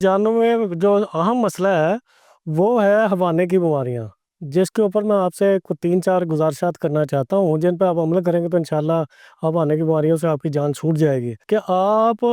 जानवरों में जो अहम मसला है वो है हवाने की बीमारियां, जिसके ऊपर मैं आपसे कुछ 3-4 गुजारिशात करना चाहता हूँ, जिन पर आप अमल करेंगे तो इंशाल्लाह हवाने की बीमारियों से आपकी जान छूट जाएगी। कि आप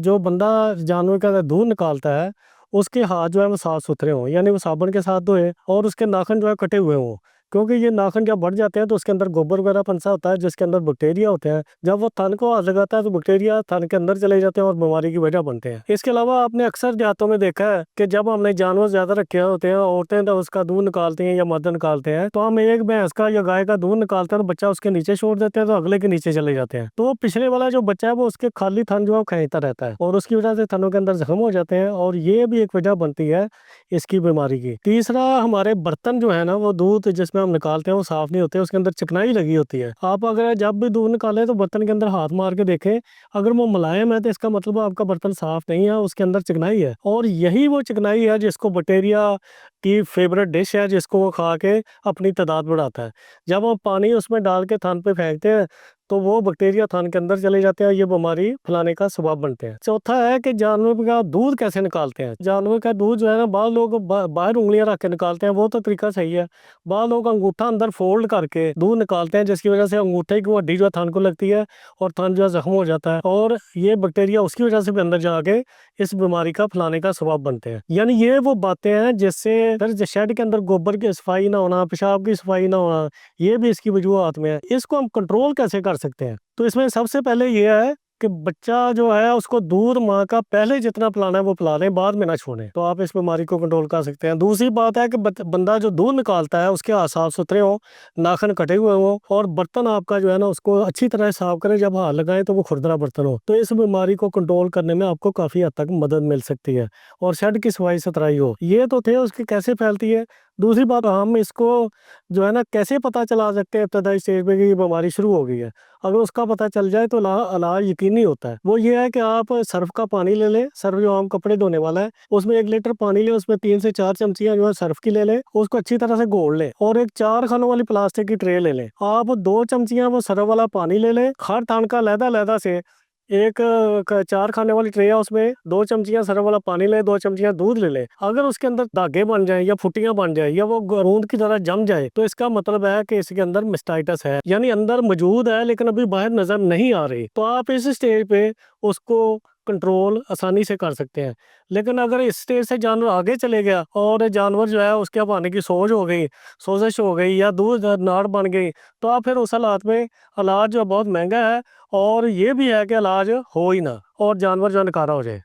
जो बंदा जानवर का दूध निकालता है उसके हाथ जो है वो साफ सुथरे हों, यानी वो साबुन के साथ धोए और उसके नाखून जो है कटे हुए हों। क्योंकि ये नाखून जब बढ़ जाते हैं तो उसके अंदर गोबर वगैरह फंसा होता है, जिसके अंदर बैक्टीरिया होते हैं। जब वो थन को हाथ लगाता है तो बैक्टीरिया थन के अंदर चले जाते हैं और बीमारी की वजह बनते हैं। इसके अलावा आपने अक्सर देहातों में देखा है कि जब हमने जानवर ज्यादा रखे होते हैं, औरतें तो उसका दूध निकालती हैं या मर्द निकालते हैं, तो हम एक भैंस का या गाय का दूध निकालते हैं तो बच्चा उसके नीचे छोड़ देते हैं तो अगले के नीचे चले जाते हैं। तो पिछले वाला जो बच्चा है वो उसके खाली थन जो है वो खींचता रहता है और उसकी वजह से थनों के अंदर जख्म हो जाते हैं, और ये भी एक वजह बनती है इसकी बीमारी की। तीसरा, हमारे बर्तन जो है ना वो दूध जिसमें हम निकालते हैं वो साफ नहीं होते, उसके अंदर चिकनाई लगी होती है। आप अगर जब भी दूध निकालें तो बर्तन के अंदर हाथ मार के देखें, अगर वो मुलायम है तो इसका मतलब आपका बर्तन साफ नहीं है, उसके अंदर चिकनाई है। और यही वो चिकनाई है जिसको बैक्टीरिया की फेवरेट डिश है, जिसको वो खा के अपनी तादाद बढ़ाता है। जब हम पानी उसमें डाल के थन पे फेंकते हैं तो वो बैक्टीरिया थन के अंदर चले जाते हैं, ये बीमारी फैलाने का सबब बनते हैं। चौथा है कि जानवर का दूध कैसे निकालते हैं। जानवर का दूध जो है ना, बाद लोग बाहर उंगलियां रख के निकालते हैं, वो तो तरीका सही है। बाद लोग अंगूठा अंदर फोल्ड करके दूध निकालते हैं, जिसकी वजह से अंगूठे की हड्डी जो है थन को लगती है और थन जो है जख्म हो जाता है, और ये बैक्टीरिया उसकी वजह से भी अंदर जाके इस बीमारी का फैलाने का सबब बनते हैं। यानी ये वो बातें हैं जिससे फिर शेड के अंदर गोबर की सफाई ना होना, पेशाब की सफाई ना होना, ये भी इसकी वजूहात में है। इसको हम कंट्रोल कैसे कर सकते हैं? तो इसमें सबसे पहले ये है कि बच्चा जो है उसको दूध माँ का पहले जितना पिलाना है वो पिला लें, बाद में ना छोड़ें, तो आप इस बीमारी को कंट्रोल कर सकते हैं। दूसरी बात है कि बंदा जो दूध निकालता है उसके हाथ साफ सुथरे हो, नाखून कटे हुए हो, और बर्तन आपका जो है ना उसको अच्छी तरह साफ करें, जब हाथ लगाएं तो वो खुरदरा बर्तन हो। तो इस बीमारी को कंट्रोल करने में आपको काफ़ी हद तक मदद मिल सकती है। और शेड की सफाई सुथराई हो, ये तो थे उसकी कैसे फैलती है। दूसरी बात, हम इसको जो है ना कैसे पता चला सकते हैं इब्तदाई स्टेज पे कि ये बीमारी शुरू हो गई है। अगर उसका पता चल जाए तो इलाज यकीनी होता है। वो ये है कि आप सर्फ का पानी ले लें, सर्फ जो हम कपड़े धोने वाला है, उसमें 1 लीटर पानी लें, उसमें 3 से 4 चमचियाँ जो है सर्फ की ले लें, उसको अच्छी तरह से घोल लें, और एक 4 खानों वाली प्लास्टिक की ट्रे ले लें। आप 2 चमचियाँ वो सर्फ वाला पानी ले लें, हर थान का अलहदा-अलहदा से एक 4 खाने वाली ट्रे है, उसमें 2 चमचियाँ सरफ वाला पानी लें, 2 चमचियाँ दूध ले लें। अगर उसके अंदर धागे बन जाएँ या फुट्टियाँ बन जाए या वो गोंद की तरह जम जाए, तो इसका मतलब है कि इसके अंदर मास्टाइटिस है, यानी अंदर मौजूद है लेकिन अभी बाहर नज़र नहीं आ रही। तो आप इस स्टेज पे उसको कंट्रोल आसानी से कर सकते हैं। लेकिन अगर इस स्टेज से जानवर आगे चले गया और जानवर जो है उसके अब आने की सोजिश हो गई या दूध नाड़ बन गई, तो आप फिर उस हालात में इलाज जो बहुत महँगा है, और ये भी है कि इलाज हो ही ना और जानवर जो है नकारा हो जाए।